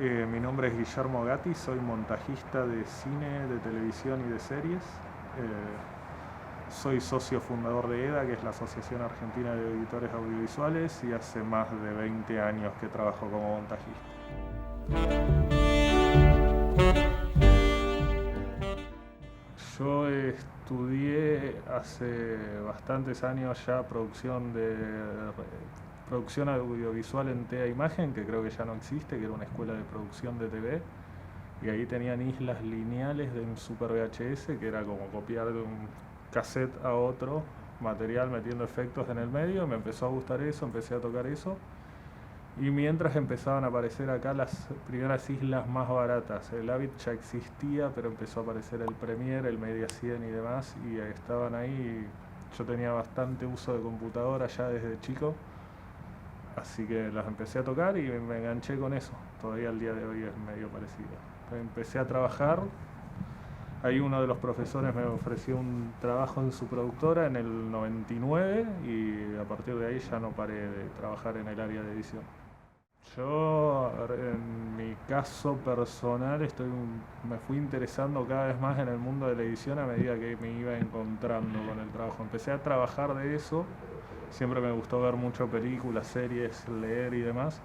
mi nombre es Guillermo Gatti, soy montajista de cine, de televisión y de series. Soy socio fundador de EDA, que es la Asociación Argentina de Editores Audiovisuales, y hace más de 20 años que trabajo como montajista. Yo estudié hace bastantes años ya producción audiovisual en TEA Imagen, que creo que ya no existe, que era una escuela de producción de TV, y ahí tenían islas lineales de un Super VHS, que era como copiar de un cassette a otro material metiendo efectos en el medio. Y me empezó a gustar eso, empecé a tocar eso, y mientras empezaban a aparecer acá las primeras islas más baratas. El Avid ya existía, pero empezó a aparecer el Premiere, el Media 100 y demás, y estaban ahí. Yo tenía bastante uso de computadora ya desde chico, así que las empecé a tocar y me enganché con eso. Todavía al día de hoy es medio parecido. Empecé a trabajar, ahí uno de los profesores me ofreció un trabajo en su productora en el 99, y a partir de ahí ya no paré de trabajar en el área de edición. Yo, en mi caso personal, me fui interesando cada vez más en el mundo de la edición a medida que me iba encontrando con el trabajo. Empecé a trabajar de eso, siempre me gustó ver mucho películas, series, leer y demás.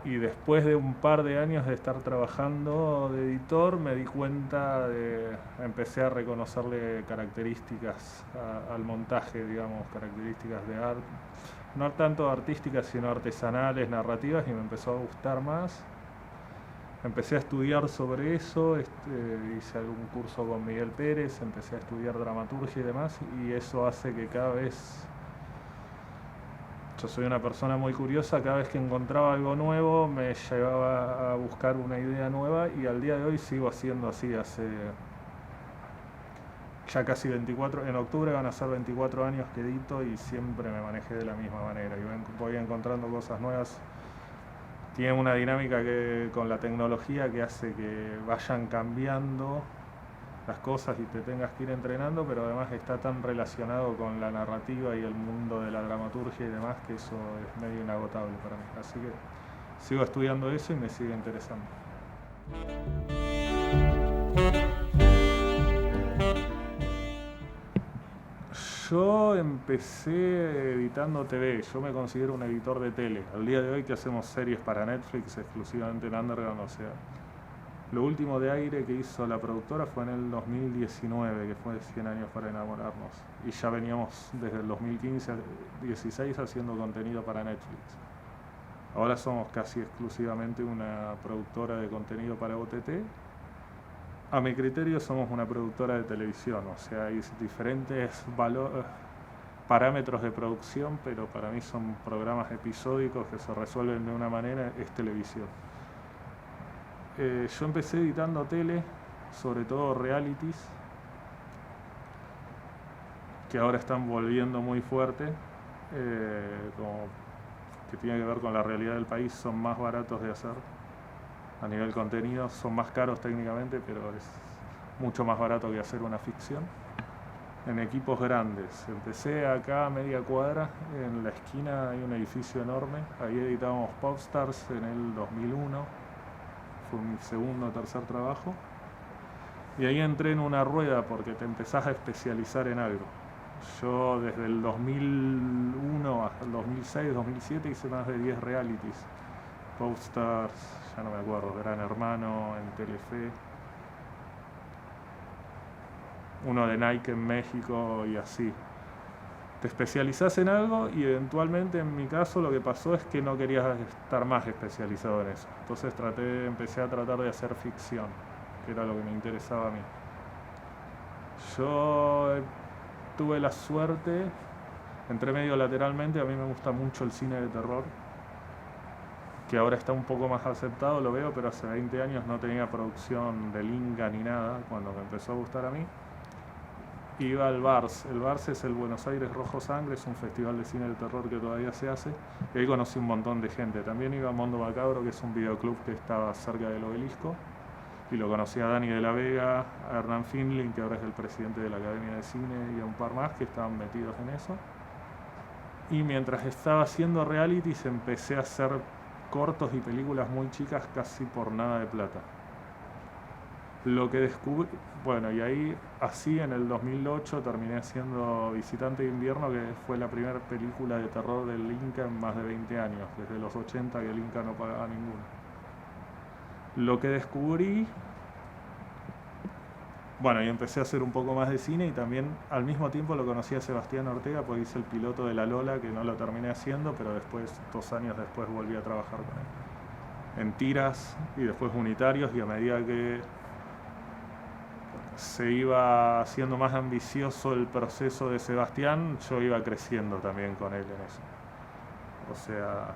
Y después de un par de años de estar trabajando de editor, me di cuenta empecé a reconocerle características al montaje, digamos, características de arte, no tanto artísticas, sino artesanales, narrativas, y me empezó a gustar más. Empecé a estudiar sobre eso, hice algún curso con Miguel Pérez, empecé a estudiar dramaturgia y demás, y eso hace que cada vez... Yo soy una persona muy curiosa, cada vez que encontraba algo nuevo me llevaba a buscar una idea nueva, y al día de hoy sigo haciendo así. Hace ya casi 24, en octubre van a ser 24 años que edito, y siempre me manejé de la misma manera, y voy encontrando cosas nuevas. Tiene una dinámica con la tecnología que hace que vayan cambiando las cosas y te tengas que ir entrenando, pero además está tan relacionado con la narrativa y el mundo de la dramaturgia y demás, que eso es medio inagotable para mí. Así que sigo estudiando eso y me sigue interesando. Yo empecé editando TV, yo me considero un editor de tele. Al día de hoy que hacemos series para Netflix exclusivamente en Underground, o sea, lo último de aire que hizo la productora fue en el 2019, que fue 100 años para enamorarnos. Y ya veníamos desde el 2015-16 haciendo contenido para Netflix. Ahora somos casi exclusivamente una productora de contenido para OTT. A mi criterio somos una productora de televisión, o sea, hay diferentes parámetros de producción, pero para mí son programas episódicos que se resuelven de una manera, es televisión. Yo empecé editando tele, sobre todo realities, que ahora están volviendo muy fuerte, como que tiene que ver con la realidad del país, son más baratos de hacer. A nivel contenido son más caros técnicamente, pero es mucho más barato que hacer una ficción. En equipos grandes. Empecé acá a media cuadra, en la esquina hay un edificio enorme. Ahí editábamos Popstars en el 2001. Fue mi segundo o tercer trabajo. Y ahí entré en una rueda porque te empezás a especializar en algo. Yo desde el 2001 hasta el 2006, 2007 hice más de 10 realities. Popstars, ya no me acuerdo, Gran Hermano, en Telefe, uno de Nike en México y así. Te especializás en algo y eventualmente, en mi caso, lo que pasó es que no quería estar más especializado en eso. Entonces empecé a tratar de hacer ficción, que era lo que me interesaba a mí. Yo tuve la suerte, entré medio lateralmente, a mí me gusta mucho el cine de terror, que ahora está un poco más aceptado, lo veo, pero hace 20 años no tenía producción del Inca ni nada, cuando me empezó a gustar a mí. Iba al BARS. El BARS es el Buenos Aires Rojo Sangre, es un festival de cine de terror que todavía se hace, y ahí conocí un montón de gente. También iba a Mondo Macabro, que es un videoclub que estaba cerca del Obelisco, y lo conocí a Dani de la Vega, a Hernán Finlin, que ahora es el presidente de la Academia de Cine, y a un par más que estaban metidos en eso. Y mientras estaba haciendo realities empecé a hacer cortos y películas muy chicas casi por nada de plata. Lo que descubrí, bueno, y ahí así en el 2008 terminé haciendo Visitante de Invierno, que fue la primera película de terror del Inca en más de 20 años, desde los 80 que el Inca no pagaba ninguno. Lo que descubrí, bueno, y empecé a hacer un poco más de cine y también al mismo tiempo lo conocí a Sebastián Ortega porque hice el piloto de La Lola, que no lo terminé haciendo, pero después, 2 años después, volví a trabajar con él. En tiras y después unitarios, y a medida que se iba haciendo más ambicioso el proceso de Sebastián, yo iba creciendo también con él en eso. O sea,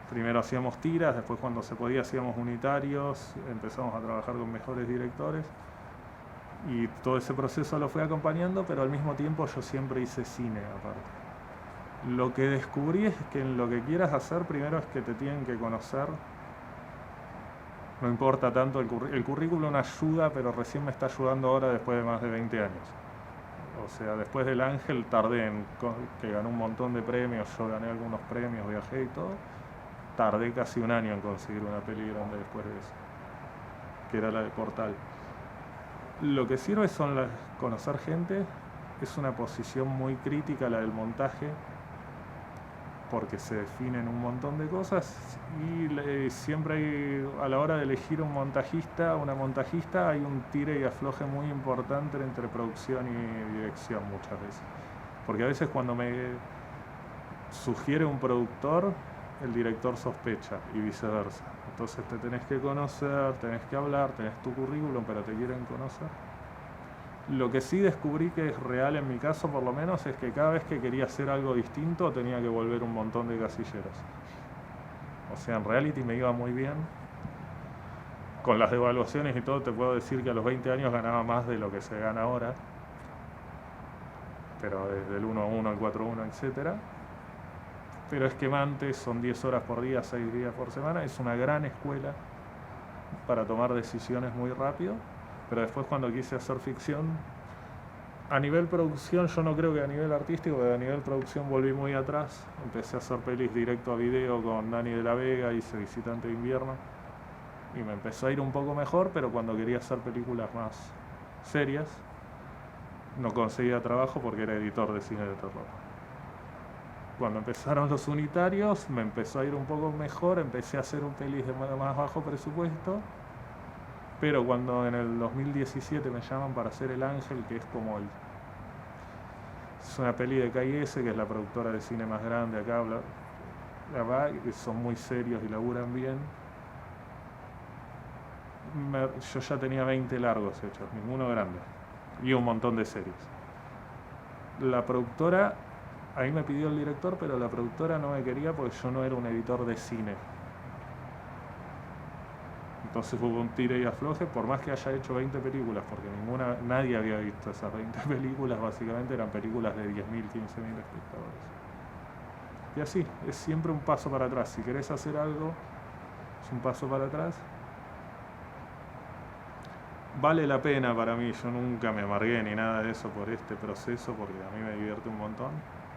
primero hacíamos tiras, después cuando se podía hacíamos unitarios, empezamos a trabajar con mejores directores y todo ese proceso lo fui acompañando, pero al mismo tiempo yo siempre hice cine aparte. Lo que descubrí es que en lo que quieras hacer, primero es que te tienen que conocer. No importa tanto el currículum ayuda, pero recién me está ayudando ahora después de más de 20 años. O sea, después del Ángel tardé que ganó un montón de premios, yo gané algunos premios, viajé y todo. Tardé casi un año en conseguir una peli grande después de eso, que era la de Portal. Lo que sirve son conocer gente, es una posición muy crítica la del montaje, porque se definen un montón de cosas y siempre hay, a la hora de elegir un montajista, una montajista, hay un tire y afloje muy importante entre producción y dirección muchas veces. Porque a veces cuando me sugiere un productor, el director sospecha y viceversa. Entonces te tenés que conocer, tenés que hablar, tenés tu currículum, pero te quieren conocer. Lo que sí descubrí que es real en mi caso, por lo menos, es que cada vez que quería hacer algo distinto tenía que volver un montón de casilleros. O sea, en reality me iba muy bien. Con las devaluaciones y todo, te puedo decir que a los 20 años ganaba más de lo que se gana ahora. Pero desde el 1-1 al 4-1, etc. Pero es quemante, son 10 horas por día, 6 días por semana. Es una gran escuela para tomar decisiones muy rápido. Pero después cuando quise hacer ficción, a nivel producción, yo no creo que a nivel artístico, pero a nivel producción volví muy atrás. Empecé a hacer pelis directo a video con Dani de la Vega, hice Visitante de Invierno y me empezó a ir un poco mejor, pero cuando quería hacer películas más serias no conseguía trabajo porque era editor de cine de terror. Cuando empezaron los unitarios me empezó a ir un poco mejor, empecé a hacer un pelis de más bajo presupuesto. Pero cuando en el 2017 me llaman para hacer El Ángel, que es como es una peli de KS, que es la productora de cine más grande acá, que son muy serios y laburan bien. Yo ya tenía 20 largos hechos, ninguno grande, y un montón de series. La productora, ahí me pidió el director, pero la productora no me quería porque yo no era un editor de cine. Entonces hubo un tire y afloje, por más que haya hecho 20 películas, porque nadie había visto esas 20 películas, básicamente eran películas de 10.000, 15.000 espectadores. Y así, es siempre un paso para atrás. Si querés hacer algo, es un paso para atrás. Vale la pena para mí, yo nunca me amargué ni nada de eso por este proceso, porque a mí me divierte un montón.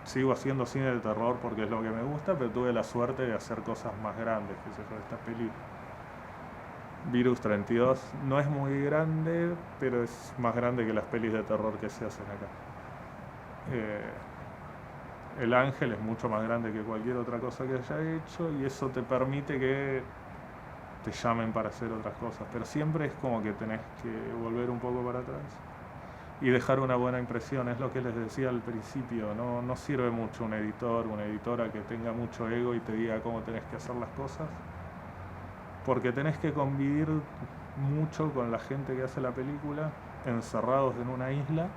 Sigo haciendo cine de terror porque es lo que me gusta, pero tuve la suerte de hacer cosas más grandes, que sé yo, esta peli Virus 32 no es muy grande, pero es más grande que las pelis de terror que se hacen acá. El Ángel es mucho más grande que cualquier otra cosa que haya hecho y eso te permite que te llamen para hacer otras cosas, pero siempre es como que tenés que volver un poco para atrás y dejar una buena impresión. Es lo que les decía al principio, no sirve mucho un editor, una editora que tenga mucho ego y te diga cómo tenés que hacer las cosas, porque tenés que convivir mucho con la gente que hace la película, encerrados en una isla,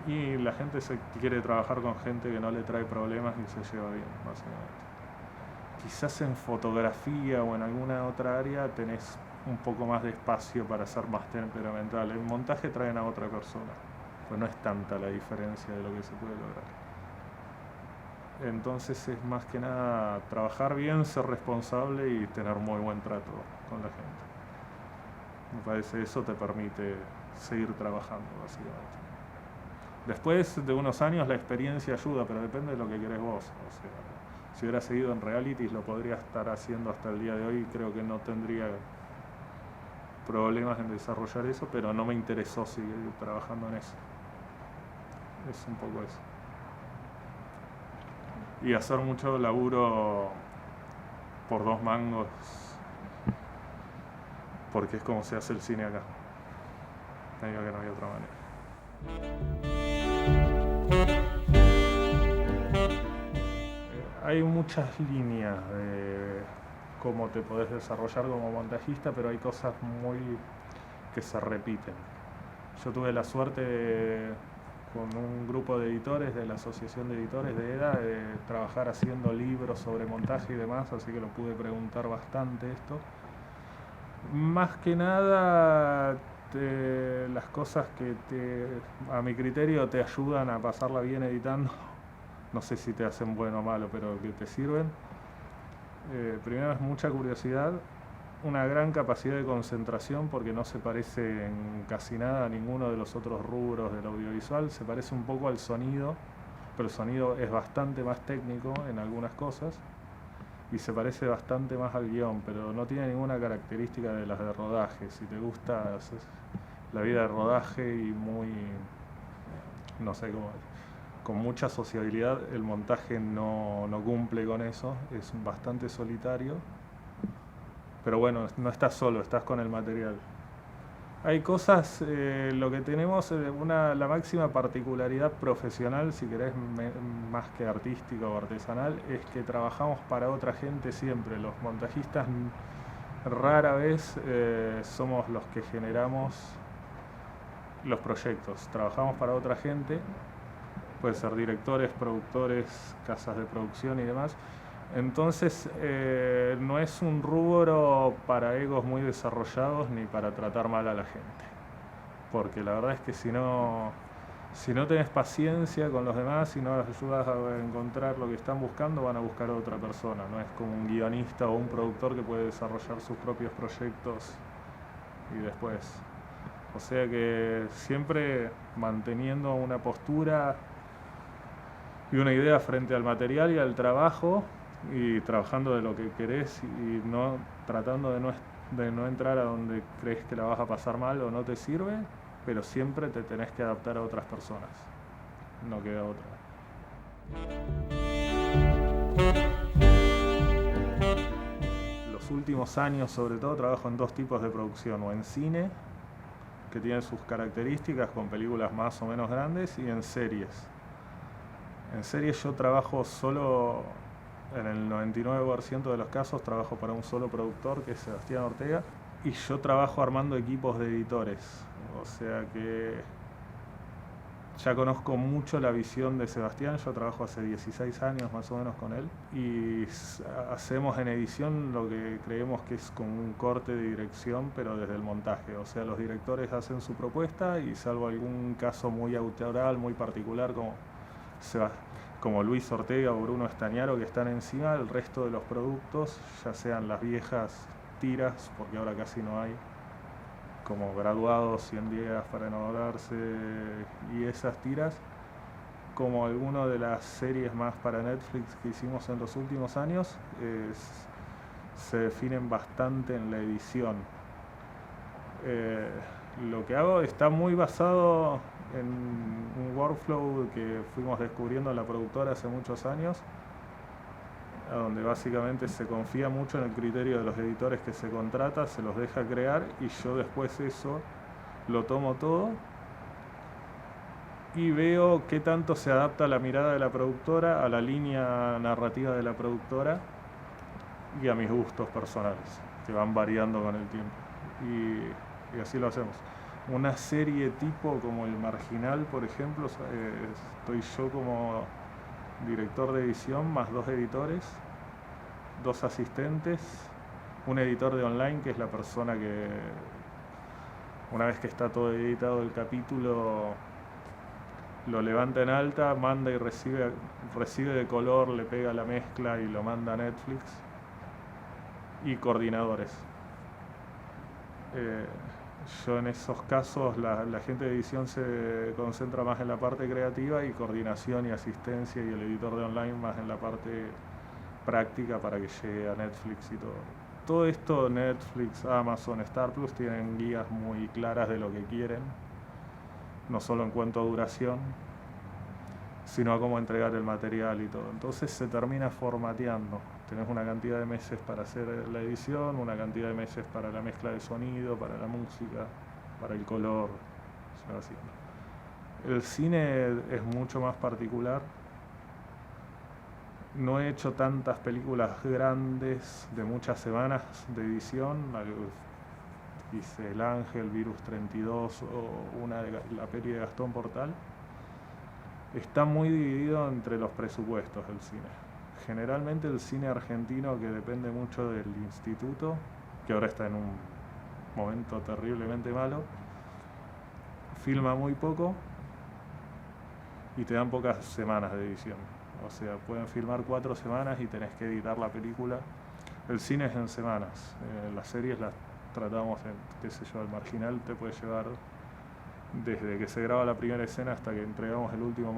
y la gente quiere trabajar con gente que no le trae problemas y se lleva bien, básicamente. Quizás en fotografía o en alguna otra área tenés un poco más de espacio para ser más temperamental. El montaje traen a otra persona, pero no es tanta la diferencia de lo que se puede lograr. Entonces es más que nada trabajar bien, ser responsable y tener muy buen trato con la gente. Me parece que eso te permite seguir trabajando, básicamente. Después de unos años la experiencia ayuda, pero depende de lo que querés vos. O sea, Si hubiera seguido en realities lo podría estar haciendo hasta el día de hoy, creo que no tendría problemas en desarrollar eso, pero no me interesó seguir trabajando en eso. Es un poco eso. Y hacer mucho laburo por 2 mangos, porque es como se hace el cine acá. Me digo que no hay otra manera. Hay muchas líneas de cómo te podés desarrollar como montajista, pero hay cosas muy que se repiten. Yo tuve la suerte con un grupo de editores de la Asociación de Editores de EDA de trabajar haciendo libros sobre montaje y demás, así que lo pude preguntar bastante esto. Más que nada las cosas que a mi criterio te ayudan a pasarla bien editando, no sé si te hacen bueno o malo, pero que te sirven. Primero es mucha curiosidad, una gran capacidad de concentración, porque no se parece en casi nada a ninguno de los otros rubros del audiovisual. Se parece un poco al sonido, pero el sonido es bastante más técnico en algunas cosas y se parece bastante más al guión, pero no tiene ninguna característica de las de rodaje. Si te gusta la vida de rodaje y muy, no sé cómo, con mucha sociabilidad, el montaje no cumple con eso, es bastante solitario. Pero bueno, no estás solo, estás con el material. Hay cosas, lo que tenemos, la máxima particularidad profesional, si querés, más que artística o artesanal, es que trabajamos para otra gente siempre. Los montajistas rara vez somos los que generamos los proyectos. Trabajamos para otra gente, puede ser directores, productores, casas de producción y demás. Entonces no es un rubro para egos muy desarrollados ni para tratar mal a la gente, porque la verdad es que si no tenés paciencia con los demás y no les ayudas a encontrar lo que están buscando, van a buscar a otra persona. No es como un guionista o un productor que puede desarrollar sus propios proyectos y después. O sea que siempre manteniendo una postura y una idea frente al material y al trabajo, y trabajando de lo que querés y no tratando de no entrar a donde crees que la vas a pasar mal o no te sirve, pero siempre te tenés que adaptar a otras personas, no queda otra. Los últimos años sobre todo trabajo en 2 tipos de producción, o en cine, que tienen sus características con películas más o menos grandes, y en series. En series yo trabajo solo. En el 99% de los casos trabajo para un solo productor, que es Sebastián Ortega, y yo trabajo armando equipos de editores. O sea que ya conozco mucho la visión de Sebastián. Yo trabajo hace 16 años más o menos con él, y hacemos en edición lo que creemos que es como un corte de dirección, pero desde el montaje. O sea, los directores hacen su propuesta y, salvo algún caso muy autoral, muy particular, como Luis Ortega o Bruno Estañaro, que están encima, el resto de los productos, ya sean las viejas tiras, porque ahora casi no hay, como Graduados, 100 días para enamorarse y esas tiras, como alguna de las series más para Netflix que hicimos en los últimos años, se definen bastante en la edición. Lo que hago está muy basado en un workflow que fuimos descubriendo en la productora hace muchos años, donde básicamente se confía mucho en el criterio de los editores que se contrata, se los deja crear, y yo después eso lo tomo todo y veo qué tanto se adapta a la mirada de la productora, a la línea narrativa de la productora y a mis gustos personales, que van variando con el tiempo. Y así lo hacemos. Una serie tipo como El Marginal, por ejemplo, estoy yo como director de edición, más 2 editores, 2 asistentes, un editor de online, que es la persona que, una vez que está todo editado el capítulo, lo levanta en alta, manda y recibe de color, le pega la mezcla y lo manda a Netflix, y coordinadores. Yo en esos casos, la gente de edición se concentra más en la parte creativa, y coordinación y asistencia y el editor de online más en la parte práctica para que llegue a Netflix y todo. Todo esto, Netflix, Amazon, Star Plus, tienen guías muy claras de lo que quieren, no solo en cuanto a duración, sino a cómo entregar el material y todo. Entonces se termina formateando. Tenés una cantidad de meses para hacer la edición, una cantidad de meses para la mezcla de sonido, para la música, para el color, se va haciendo. El cine es mucho más particular. No he hecho tantas películas grandes de muchas semanas de edición. Hice El Ángel, Virus 32 o una de la peli de Gastón Portal. Está muy dividido entre los presupuestos del cine. Generalmente el cine argentino, que depende mucho del instituto, que ahora está en un momento terriblemente malo, filma muy poco y te dan pocas semanas de edición. O sea, pueden filmar 4 semanas y tenés que editar la película. El cine es en semanas. Las series las tratamos en, qué sé yo, el marginal te puede llevar desde que se graba la primera escena hasta que entregamos el último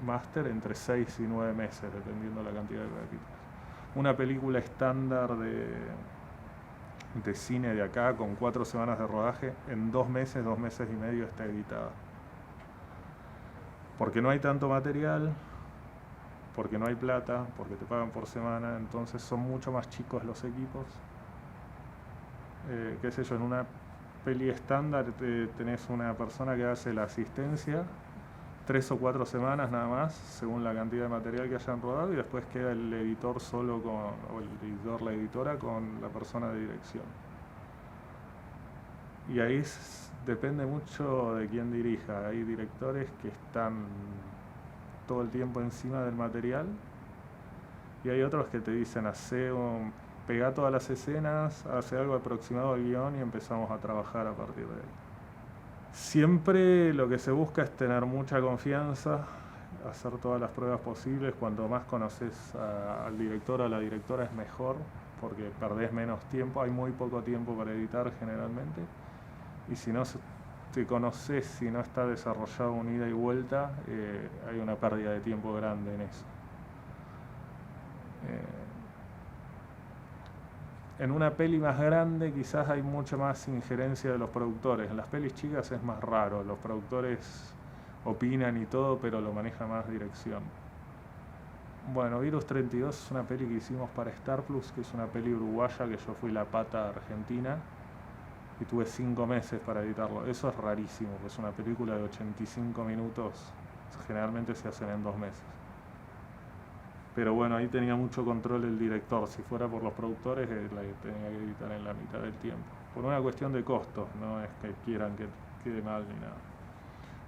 máster entre 6 y 9 meses, dependiendo de la cantidad de capítulos. Una película estándar de cine de acá, con 4 semanas de rodaje, en 2 meses y medio está editada. Porque no hay tanto material, porque no hay plata, porque te pagan por semana, entonces son mucho más chicos los equipos. Qué sé yo, en una peli estándar tenés una persona que hace la asistencia 3 o 4 semanas nada más, según la cantidad de material que hayan rodado, y después queda el editor solo o el editor, la editora, con la persona de dirección. Y ahí depende mucho de quién dirija. Hay directores que están todo el tiempo encima del material y hay otros que te dicen pegá todas las escenas, hace algo aproximado al guión y empezamos a trabajar a partir de ahí. Siempre lo que se busca es tener mucha confianza, hacer todas las pruebas posibles. Cuanto más conoces al director o a la directora es mejor, porque perdés menos tiempo, hay muy poco tiempo para editar generalmente, y si no te conoces, si no está desarrollado un ida y vuelta, hay una pérdida de tiempo grande en eso. En una peli más grande quizás hay mucha más injerencia de los productores. En las pelis chicas es más raro, los productores opinan y todo, pero lo maneja más dirección. Bueno, Virus 32 es una peli que hicimos para Star Plus, que es una peli uruguaya que yo fui la pata argentina y tuve 5 meses para editarlo. Eso es rarísimo, que es una película de 85 minutos, generalmente se hacen en 2 meses. Pero bueno, ahí tenía mucho control el director. Si fuera por los productores, la tenía que editar en la mitad del tiempo. Por una cuestión de costos, no es que quieran que quede mal ni nada.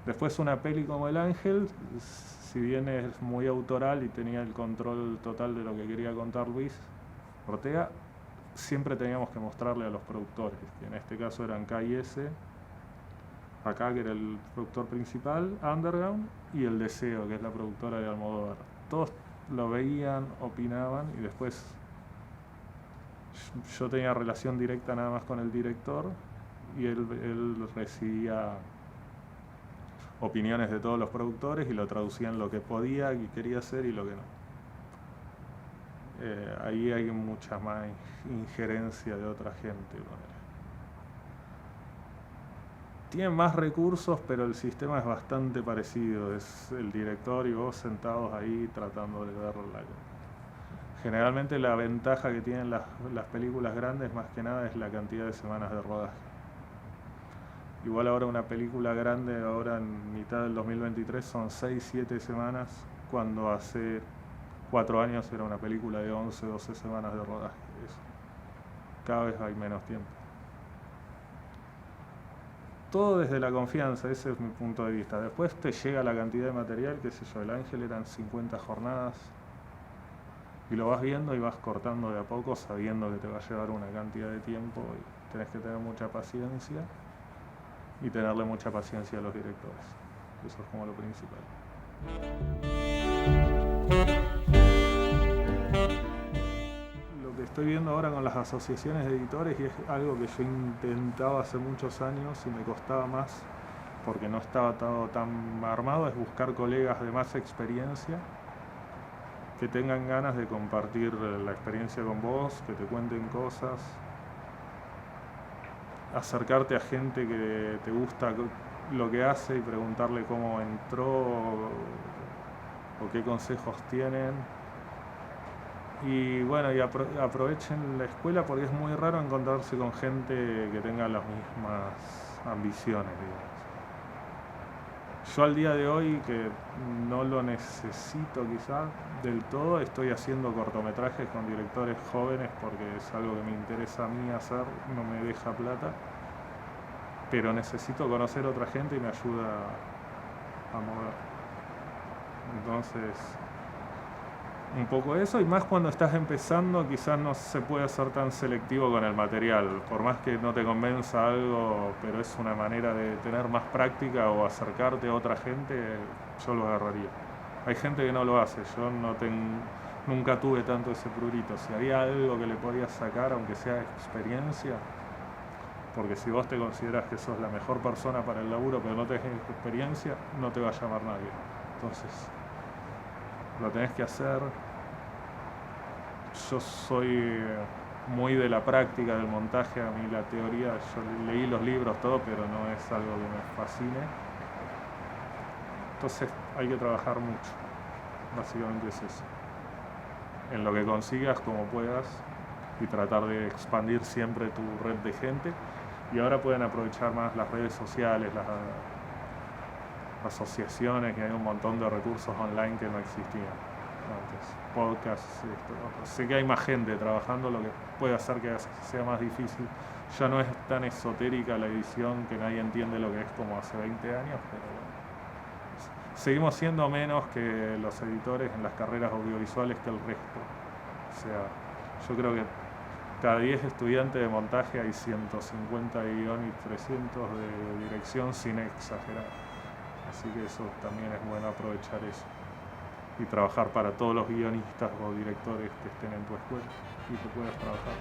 Después una peli como El Ángel, si bien es muy autoral y tenía el control total de lo que quería contar Luis Ortega, siempre teníamos que mostrarle a los productores, que en este caso eran K&S, acá que era el productor principal, Underground, y El Deseo, que es la productora de Almodóvar. Todos lo veían, opinaban, y después yo tenía relación directa nada más con el director y él recibía opiniones de todos los productores y lo traducía en lo que podía y quería hacer y lo que no. Ahí hay mucha más injerencia de otra gente. Tienen más recursos, pero el sistema es bastante parecido. Es el director y vos sentados ahí tratando de verla. Generalmente la ventaja que tienen las películas grandes más que nada es la cantidad de semanas de rodaje. Igual ahora una película grande, ahora en mitad del 2023, son 6-7 semanas, cuando hace 4 años era una película de 11-12 semanas de rodaje. Cada vez hay menos tiempo. Todo desde la confianza, ese es mi punto de vista. Después te llega la cantidad de material, qué sé yo, El Ángel eran 50 jornadas, y lo vas viendo y vas cortando de a poco, sabiendo que te va a llevar una cantidad de tiempo y tenés que tener mucha paciencia y tenerle mucha paciencia a los directores. Eso es como lo principal. Lo que estoy viendo ahora con las asociaciones de editores, y es algo que yo intentaba hace muchos años y me costaba más porque no estaba todo tan armado, es buscar colegas de más experiencia que tengan ganas de compartir la experiencia con vos, que te cuenten cosas, acercarte a gente que te gusta lo que hace y preguntarle cómo entró o qué consejos tienen. Y bueno, y aprovechen la escuela porque es muy raro encontrarse con gente que tenga las mismas ambiciones, digamos. Yo al día de hoy, que no lo necesito quizás del todo, estoy haciendo cortometrajes con directores jóvenes porque es algo que me interesa a mí hacer, no me deja plata, pero necesito conocer a otra gente y me ayuda a mover. Entonces, un poco eso, y más cuando estás empezando, quizás no se puede ser tan selectivo con el material, por más que no te convenza algo, pero es una manera de tener más práctica o acercarte a otra gente, yo lo agarraría. Hay gente que no lo hace, yo nunca tuve tanto ese prurito. Si había algo que le podías sacar, aunque sea experiencia, porque si vos te considerás que sos la mejor persona para el laburo, pero no tenés experiencia, no te va a llamar nadie. Entonces, lo tenés que hacer. Yo soy muy de la práctica del montaje, a mí la teoría, yo leí los libros, todo, pero no es algo que me fascine. Entonces hay que trabajar mucho, básicamente es eso. En lo que consigas, como puedas, y tratar de expandir siempre tu red de gente. Y ahora pueden aprovechar más las redes sociales, las asociaciones, que hay un montón de recursos online que no existían antes, podcasts, sé que hay más gente trabajando, lo que puede hacer que sea más difícil. Ya no es tan esotérica la edición, que nadie entiende lo que es como hace 20 años, pero bueno. Seguimos siendo menos que los editores en las carreras audiovisuales que el resto. O sea, yo creo que cada 10 estudiantes de montaje hay 150 de guión y 300 de dirección, sin exagerar. Así que eso también es bueno, aprovechar eso y trabajar para todos los guionistas o directores que estén en tu escuela y que puedas trabajar.